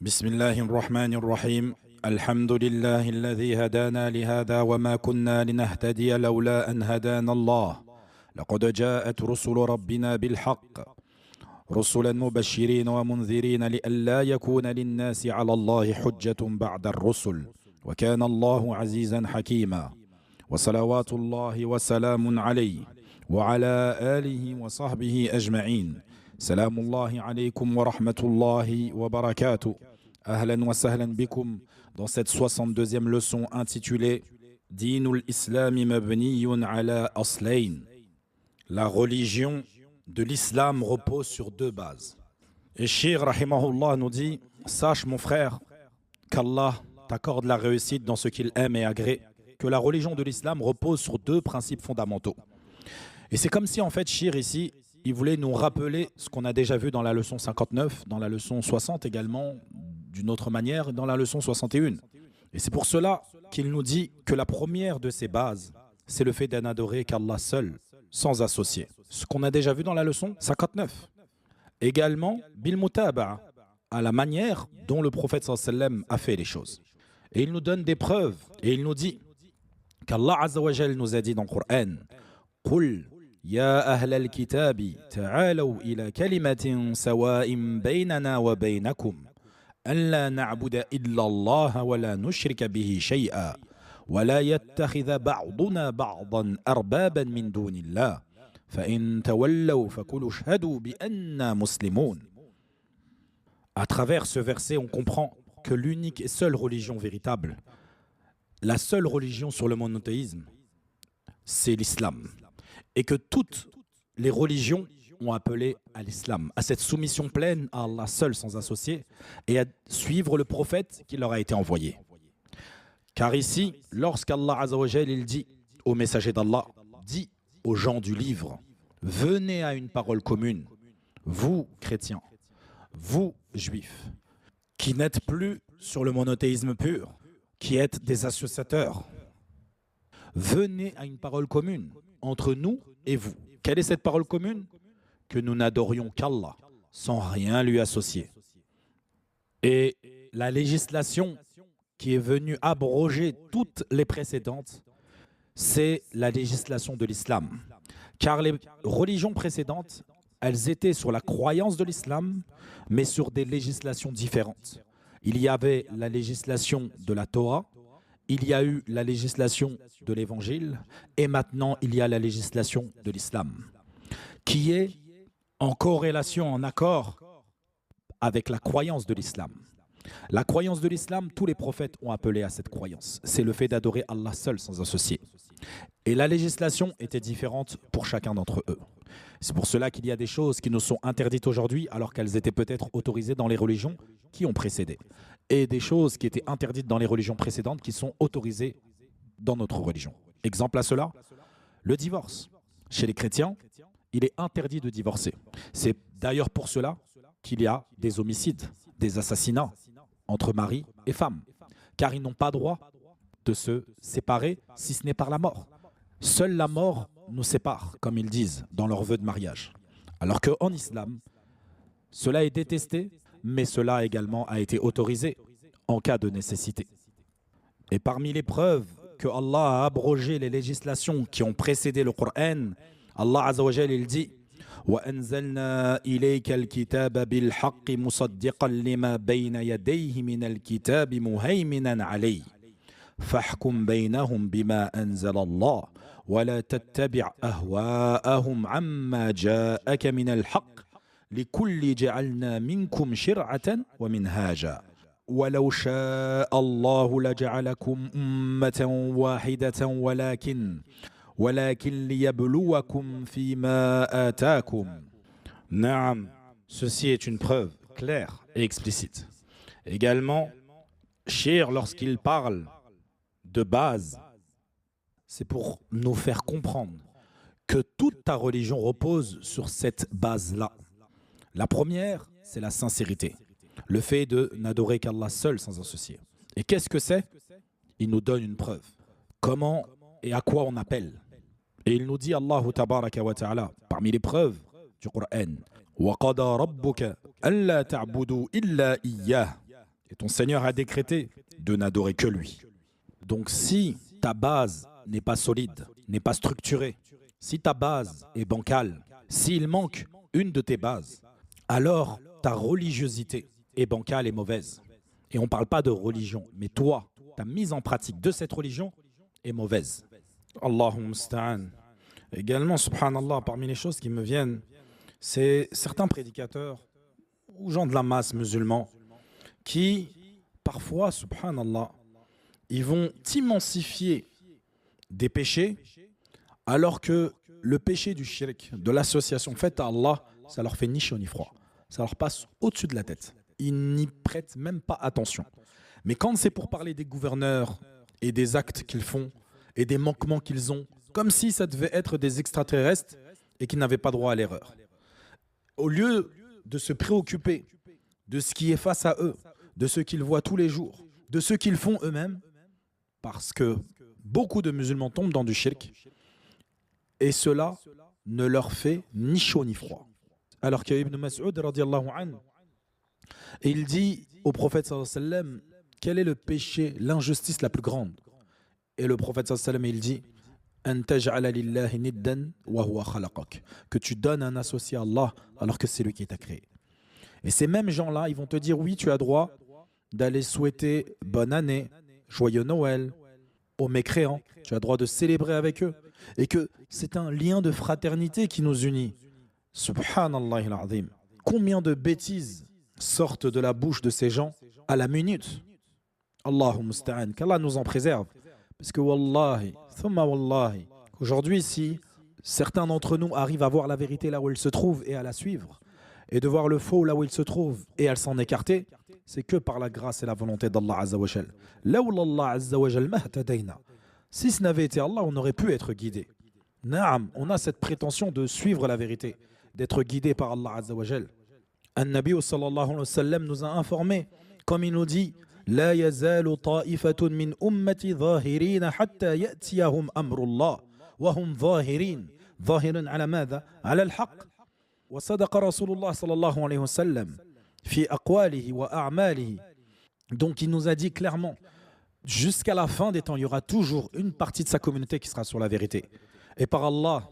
بسم الله الرحمن الرحيم الحمد لله الذي هدانا لهذا وما كنا لنهتدي لولا أن هدانا الله لقد جاءت رسل ربنا بالحق رسلا مبشرين ومنذرين لئلا يكون للناس على الله حجة بعد الرسل وكان الله عزيزا حكيما وصلوات الله وسلام عليه وعلى آله وصحبه أجمعين سلام الله عليكم ورحمة الله وبركاته Ahlan wa sahlan bikum dans cette 62e leçon intitulée Dinul Islami mabniyun ala aslayn. La religion de l'islam repose sur deux bases. Et Shir rahimahullah nous dit: sache mon frère qu'Allah t'accorde la réussite dans ce qu'il aime et agrée, que la religion de l'islam repose sur deux principes fondamentaux. Et c'est comme si en fait Shir ici il voulait nous rappeler ce qu'on a déjà vu dans la leçon 59, dans la leçon 60 également, d'une autre manière, dans la leçon 61. Et c'est pour cela qu'il nous dit que la première de ces bases, c'est le fait d'adorer qu'Allah seul, sans associé. Ce qu'on a déjà vu dans la leçon 59. Également, bil mutaba'a, à la manière dont le prophète sallam a fait les choses. Et il nous donne des preuves. Et il nous dit qu'Allah azza wa jal nous a dit dans le Coran: Qul ya ahl al-kitabi ta'alaw ila kalimatin sawa'in baynana wa baynakum أن لا نعبد إلا الله ولا نشرك به شيئا ولا يتخذ بعضنا بعضا أربابا من دون الله فإن تولوا فكلوا اشهدوا بأننا مسلمون. À travers ce verset, on comprend que l'unique et seule religion véritable, la seule religion sur le monothéisme, c'est l'islam. Et que toutes les religions ont appelé à l'islam, à cette soumission pleine à Allah seul sans associé et à suivre le prophète qui leur a été envoyé. Car ici, lorsqu'Allah Azza wa Jal il dit au messager d'Allah, dit aux gens du livre, venez à une parole commune, vous chrétiens, vous juifs, qui n'êtes plus sur le monothéisme pur, qui êtes des associateurs, venez à une parole commune entre nous et vous. Quelle est cette parole commune? Que nous n'adorions qu'Allah, sans rien lui associer. Et la législation qui est venue abroger toutes les précédentes, c'est la législation de l'islam. Car les religions précédentes, elles étaient sur la croyance de l'islam, mais sur des législations différentes. Il y avait la législation de la Torah, il y a eu la législation de l'évangile, et maintenant il y a la législation de l'islam, qui est en corrélation, en accord avec la croyance de l'islam. La croyance de l'islam, tous les prophètes ont appelé à cette croyance. C'est le fait d'adorer Allah seul sans associé. Et la législation était différente pour chacun d'entre eux. C'est pour cela qu'il y a des choses qui nous sont interdites aujourd'hui alors qu'elles étaient peut-être autorisées dans les religions qui ont précédé. Et des choses qui étaient interdites dans les religions précédentes qui sont autorisées dans notre religion. Exemple à cela, le divorce. Chez les chrétiens, il est interdit de divorcer. C'est d'ailleurs pour cela qu'il y a des homicides, des assassinats entre mari et femme, car ils n'ont pas droit de se séparer si ce n'est par la mort. Seule la mort nous sépare, comme ils disent dans leur vœu de mariage. Alors qu'en islam, cela est détesté, mais cela également a été autorisé en cas de nécessité. Et parmi les preuves que Allah a abrogé les législations qui ont précédé le Coran, Allah Azza wa Jal il dit وَأَنزَلْنَا إِلَيْكَ الْكِتَابَ بِالْحَقِّ مُصَدِّقًا لِمَا بَيْنَ يَدَيْهِ مِنَ الْكِتَابِ مُهَيْمِنًا عَلَيْهِ فَاحْكُمْ بَيْنَهُمْ بِمَا أَنزَلَ اللَّهُ وَلَا تَتَّبِعْ أَهْوَاءَهُمْ عَمَّا جَاءَكَ مِنَ الْحَقِّ لِكُلِّ جَعَلْنَا مِنْكُمْ شِرْعَةً وَمِنْهَاجًا وَلَوْ شَاءَ اللَّهُ لَجَعَلَكُمْ أُمَّةً وَاحِدَةً ولكن ليبلوكم فيما آتاكم. Naam, ceci est une preuve claire et explicite. Également, Shir, lorsqu'il parle de base, c'est pour nous faire comprendre que toute ta religion repose sur cette base-là. La première, c'est la sincérité, le fait de n'adorer qu'Allah seul sans associé. Et qu'est-ce que c'est? Il nous donne une preuve. Comment et à quoi on appelle? Et il nous dit, Allahu tabaraka wa ta'ala, parmi les preuves du Coran, وَقَضَى رَبُّكَ أَلَّا تَعْبُدُوا إِلَّا إِيَّاهُ Et ton Seigneur a décrété de n'adorer que lui. Donc si ta base n'est pas solide, n'est pas structurée, si ta base est bancale, s'il manque une de tes bases, alors ta religiosité est bancale et mauvaise. Et on ne parle pas de religion, mais toi, ta mise en pratique de cette religion est mauvaise. Allahumma musta'an. Également, subhanallah, parmi les choses qui me viennent, c'est certains prédicateurs ou gens de la masse musulmans qui, parfois, subhanallah, ils vont immensifier des péchés alors que le péché du shirk, de l'association faite à Allah, ça leur fait ni chaud ni froid. Ça leur passe au-dessus de la tête. Ils n'y prêtent même pas attention. Mais quand c'est pour parler des gouverneurs et des actes qu'ils font et des manquements qu'ils ont, comme si ça devait être des extraterrestres et qu'ils n'avaient pas droit à l'erreur. Au lieu de se préoccuper de ce qui est face à eux, de ce qu'ils voient tous les jours, de ce qu'ils font eux-mêmes, parce que beaucoup de musulmans tombent dans du shirk, et cela ne leur fait ni chaud ni froid. Alors qu'il y a Ibn Mas'ud, radiallahu anhu, et il dit au prophète sallallahu alayhi wa sallam, quel est le péché, l'injustice la plus grande? Et le prophète sallallahu alayhi wa sallam, il dit, An taj'ala lillahi niddan wa huwa khalaqak, que tu donnes un associé à Allah alors que c'est lui qui t'a créé. Et ces mêmes gens-là, ils vont te dire, oui, tu as droit d'aller souhaiter bonne année, joyeux Noël aux mécréants, tu as droit de célébrer avec eux, et que c'est un lien de fraternité qui nous unit. Subhanallah al-azim. Combien de bêtises sortent de la bouche de ces gens à la minute? Allahumma musta'an, qu'Allah nous en préserve. Parce que wallahi, thumma wallahi, aujourd'hui, si certains d'entre nous arrivent à voir la vérité là où elle se trouve et à la suivre, et de voir le faux là où il se trouve et à s'en écarter, c'est que par la grâce et la volonté d'Allah Azza wa Jal. Lawla Allah Azza wa Jal mahtadayna. Si ce n'avait été Allah, on aurait pu être guidé. Naam, on a cette prétention de suivre la vérité, d'être guidé par Allah Azza wa Jal. An-Nabi sallallahu alayhi wa sallam nous a informé, comme il nous dit, لا يزال طائفة من أمتي ظاهرين حتى يأتيهم أمر الله وهم ظاهرين على ماذا؟ على الحق. وصدق رسول الله صلى الله عليه وسلم في أقواله وأعماله. Donc il nous a dit clairement, jusqu'à la fin des temps, il y aura toujours une partie de sa communauté qui sera sur la vérité. Et par Allah,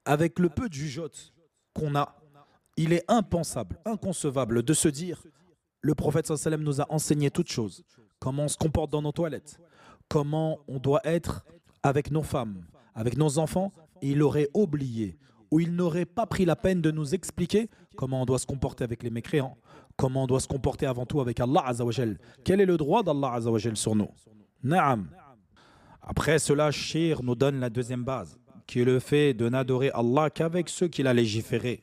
avec le peu de jugeote qu'on a, il est impensable, inconcevable de se dire, le prophète sallallahu alayhi wa sallam nous a enseigné toutes choses, comment on se comporte dans nos toilettes, comment on doit être avec nos femmes, avec nos enfants, et il aurait oublié, ou il n'aurait pas pris la peine de nous expliquer comment on doit se comporter avec les mécréants, comment on doit se comporter avant tout avec Allah Azza wa Jal. Quel est le droit d'Allah Azza wa Jal sur nous? Naam. Après cela, Shir nous donne la deuxième base, qui est le fait de n'adorer Allah qu'avec ceux qu'il a légiférés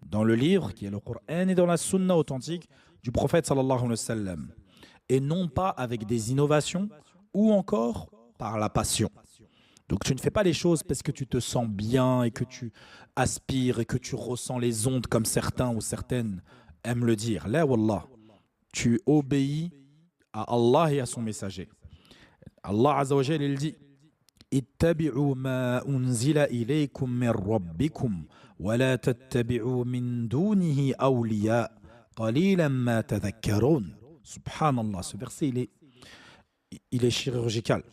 dans le livre, qui est le Coran, et dans la sunna authentique du prophète sallallahu alayhi wa sallam, et non pas avec des innovations ou encore par la passion. Donc tu ne fais pas les choses parce que tu te sens bien et que tu aspires et que tu ressens les ondes comme certains ou certaines aiment le dire. Là, wallah, tu obéis à Allah et à son messager. Allah Azza wa Jalla, il dit ittabi'u ma unzila ilaykum min rabbikum wa la tattabi'u min dunihi awliya qalilan ma tadhakkarun. Subhanallah, ce verset il est chirurgical.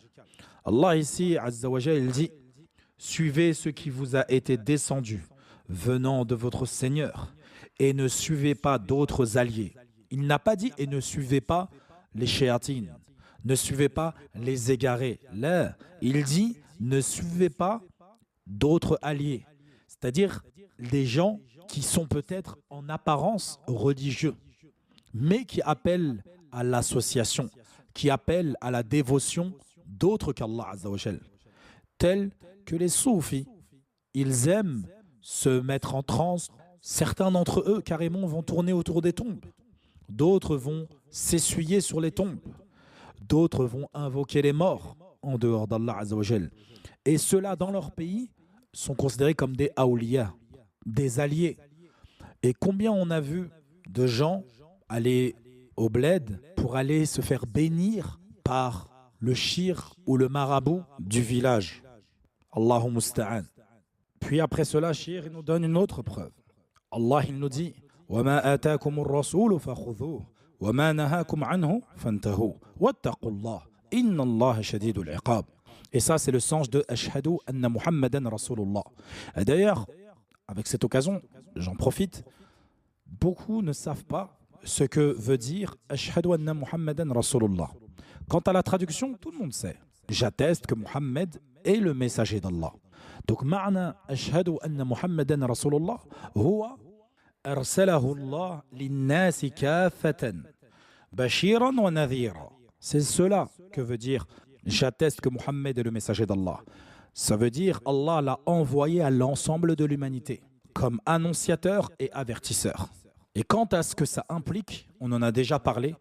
Allah ici, Azza wa Jalla, il dit suivez ce qui vous a été descendu venant de votre Seigneur et ne suivez pas d'autres alliés. Il n'a pas dit et ne suivez pas les shéatines, ne suivez pas les égarés. Là, il dit ne suivez pas d'autres alliés, c'est-à-dire des gens qui sont peut-être en apparence religieux, mais qui appellent à l'association, qui appellent à la dévotion d'autres qu'Allah Azza wa Jal, tels que les soufis. Ils aiment se mettre en transe. Certains d'entre eux, carrément, vont tourner autour des tombes. D'autres vont s'essuyer sur les tombes. D'autres vont invoquer les morts en dehors d'Allah Azza wa Jal. Et ceux-là, dans leur pays, sont considérés comme des awliya, des alliés. Et combien on a vu de gens aller au bled pour aller se faire bénir par le shir ou le marabout du village. Allahumma musta'an. Puis après cela, shir il nous donne une autre preuve. Allah il nous dit وَمَا آتَاكُمُ الرَّسُولُ فَخُذُوهُ وَمَا نَهَاكُمْ عَنْهُ فَانْتَهُوا وَاتَّقُوا اللَّهَ إِنَّ اللَّهَ شَدِيدُ الْعِقَابِ. Et ça, c'est le sens de Ashhadu anna Muhammadan Rasulullah. Et d'ailleurs, avec cette occasion, j'en profite, beaucoup ne savent pas ce que veut dire Ashhadu anna Muhammadan Rasulullah. Quant à la traduction, tout le monde sait. J'atteste que Muhammad est le messager d'Allah. Donc, ma'na Ashhadu anna Muhammadan Rasulullah, huwa arsalahu Allah linnasi kaffatan, bashiran wa nadhira. C'est cela que veut dire j'atteste que Muhammad est le messager d'Allah. Ça veut dire Allah l'a envoyé à l'ensemble de l'humanité comme annonciateur et avertisseur. Et quant à ce que ça implique, on en a déjà parlé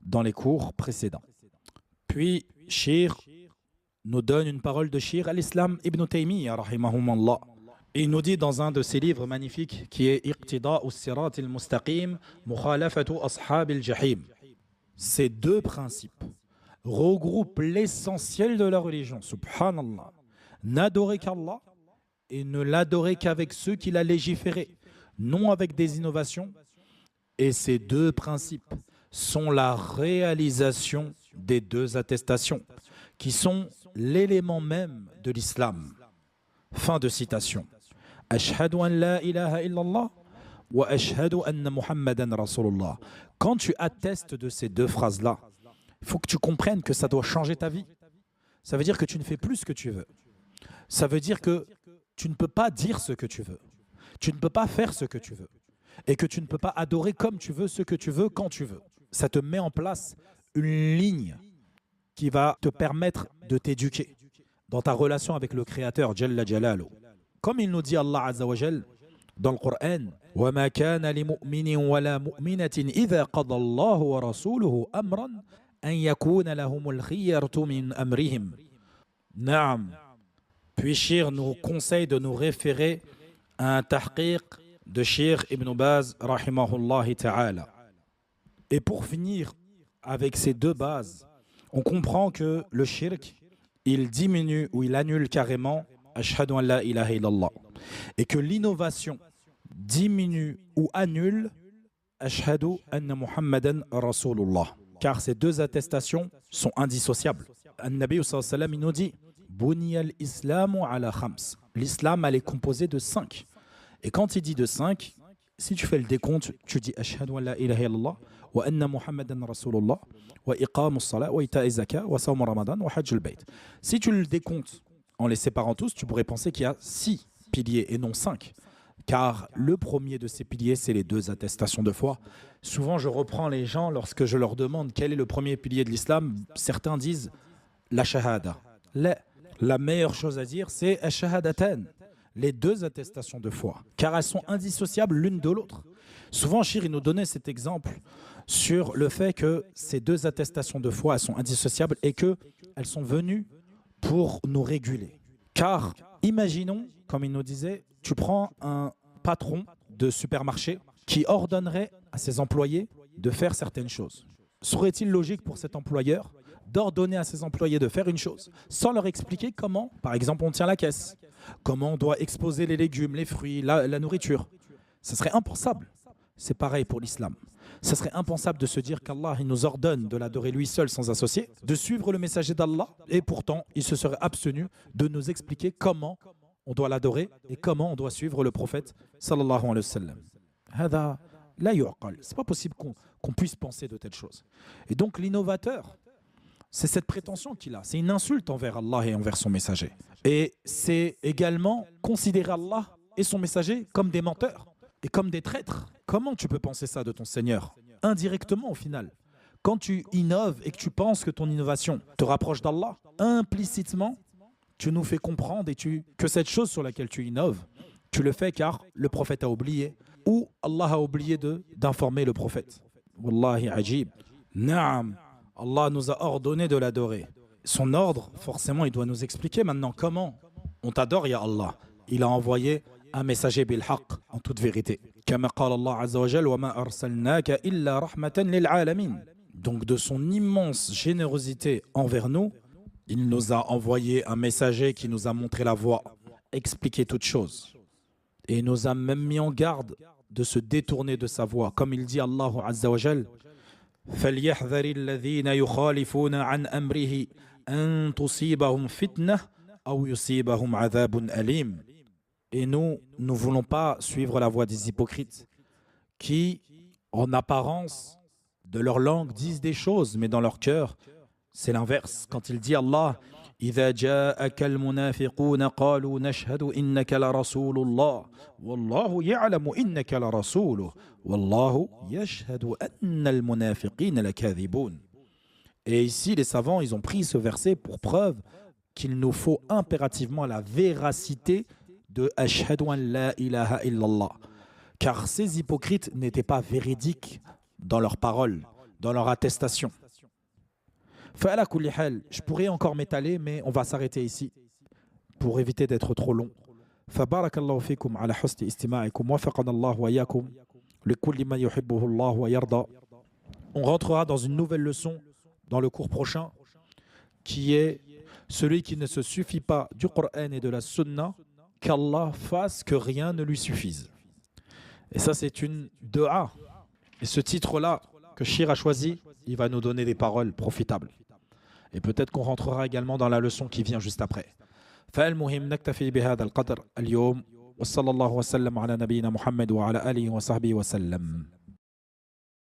dans les cours précédents. Puis, Shir nous donne une parole de Shir al-Islam Ibn Taymiyyah, rahimahumullah. Et il nous dit dans un de ses livres magnifiques qui est Iqtida'u as-sirat al-mustaqim, mukhalafatu ashab al-jahim. Ces deux principes regroupent l'essentiel de la religion. Subhanallah. N'adorer qu'Allah et ne l'adorer qu'avec ceux qu'il a légiférés, non avec des innovations. Et ces deux principes sont la réalisation des deux attestations, qui sont l'élément même de l'islam. Fin de citation. Ashhadu an la ilaha illallah wa ashhadu anna Muhammadan Rasulullah. Quand tu attestes de ces deux phrases-là, il faut que tu comprennes que ça doit changer ta vie. Ça veut dire que tu ne fais plus ce que tu veux. Ça veut dire que tu ne peux pas dire ce que tu veux. Tu ne peux pas faire ce que tu veux. Et que tu ne peux pas adorer comme tu veux, ce que tu veux, quand tu veux. Ça te met en place une ligne qui va te permettre de t'éduquer dans ta relation avec le Créateur, Jalla Jalalu. Comme il nous dit Allah Azza wa Jal dans le Coran, وَمَا كَانَ لِمُؤْمِنٍ وَلَا مُؤْمِنَةٍ إِذَا قَضَى اللَّهُ وَرَسُولُهُ أَمْرًا أَنْ يَكُونَ لَهُمُ الْخِيَرَةُ مِنْ أَمْرِهِمْ. Naam. Puis Shir nous conseille de nous référer à un tahqiq de Shir Ibn Baz, rahimahullah ta'ala. Et pour finir avec ces deux bases, on comprend que le shirk, il diminue ou il annule carrément Ashhadu an la ilaha illallah. Et que l'innovation diminue ou annule Ashhadu anna Muhammadan Rasulullah. Car ces deux attestations sont indissociables. An-Nabi sallallahu alayhi wa sallam, il nous dit Bunya al-Islamu ala khams. L'islam, elle est composée de 5. Et quand il dit de 5, si tu fais le décompte, tu dis Ashhadu an la ilaha illallah wa anna Muhammadan Rasulullah wa iqamu as-salat wa ita'i zakat wa sawm ramadan wa hajj al-bayt. Si tu le décomptes en les séparant tous, tu pourrais penser qu'il y a 6 piliers et non 5. Car le premier de ces piliers, c'est les deux attestations de foi. Souvent, je reprends les gens lorsque je leur demande quel est le premier pilier de l'islam. Certains disent la shahada. La meilleure chose à dire, c'est ash-shahadatan, les deux attestations de foi, car elles sont indissociables l'une de l'autre. Souvent, Shir nous donnait cet exemple sur le fait que ces deux attestations de foi, elles sont indissociables et qu'elles sont venues pour nous réguler. Car, imaginons, comme il nous disait, tu prends un patron de supermarché qui ordonnerait à ses employés de faire certaines choses. Serait-il logique pour cet employeur d'ordonner à ses employés de faire une chose sans leur expliquer comment, par exemple, on tient la caisse, comment on doit exposer les légumes, les fruits, la nourriture? Ce serait impensable. C'est pareil pour l'islam. Ce serait impensable de se dire qu'Allah nous ordonne de l'adorer lui seul sans associé, de suivre le messager d'Allah, et pourtant il se serait abstenu de nous expliquer comment on doit l'adorer et comment on doit suivre le prophète sallallahu alayhi wa sallam. Hada la yu'qal. C'est pas possible qu'on puisse penser de telles choses. Et donc l'innovateur, c'est cette prétention qu'il a. C'est une insulte envers Allah et envers son messager. Et c'est également considérer Allah et son messager comme des menteurs et comme des traîtres. Comment tu peux penser ça de ton Seigneur? Indirectement au final. Quand tu innoves et que tu penses que ton innovation te rapproche d'Allah, implicitement, tu nous fais comprendre que cette chose sur laquelle tu innoves, tu le fais car le prophète a oublié ou Allah a oublié d'informer le prophète. Wallahi ajib. Naam. Allah nous a ordonné de l'adorer. Son ordre, forcément, il doit nous expliquer maintenant comment on t'adore, ya Allah. Il a envoyé un messager bil haqq, en toute vérité. Kama qala Allah azza wa jalla wa ma arsalnaka illa rahmatan lil alamin. Donc de son immense générosité envers nous, il nous a envoyé un messager qui nous a montré la voie, expliqué toutes choses. Et il nous a même mis en garde de se détourner de sa voie. Comme il dit Allah azza wa jalla, فليحذر الذين يخالفون عن أمره أن تصيبهم فتنة أو يصيبهم عذاب أليم. Et nous ne voulons pas suivre la voie des hypocrites qui, en apparence, de leur langue, disent des choses, mais dans leur cœur, c'est l'inverse. Quand il dit Allah, إذا جاءك المنافقون قالوا نشهد إنك لرسول الله والله يعلم إنك لرسوله والله يشهد أن المنافقين لكاذبون. Et ici, les savants, ils ont pris ce verset pour preuve qu'il nous faut impérativement la véracité de Ashhadu an la ilaha illallah. Car ces hypocrites n'étaient pas véridiques dans leurs paroles, dans leur attestation. Fa'ala kulli hal, je pourrais encore m'étaler, mais on va s'arrêter ici pour éviter d'être trop long. Fabarakallahu fikum ala husni istima'ikum wafaqana Allah wa yakum likulli ma yuhibbuhu Allah wa yarda. On rentrera dans une nouvelle leçon dans le cours prochain qui est celui qui ne se suffit pas du Coran et de la Sunna, qu'Allah fasse que rien ne lui suffise. Et ça, c'est une dua. Et ce titre-là que Shir a choisi, il va nous donner des paroles profitables. Et peut-être qu'on rentrera également dans la leçon qui vient juste après. فالمهم نكتفي بهذا القدر اليوم وصلى الله وسلم على نبينا محمد وعلى آله وصحبه وسلم.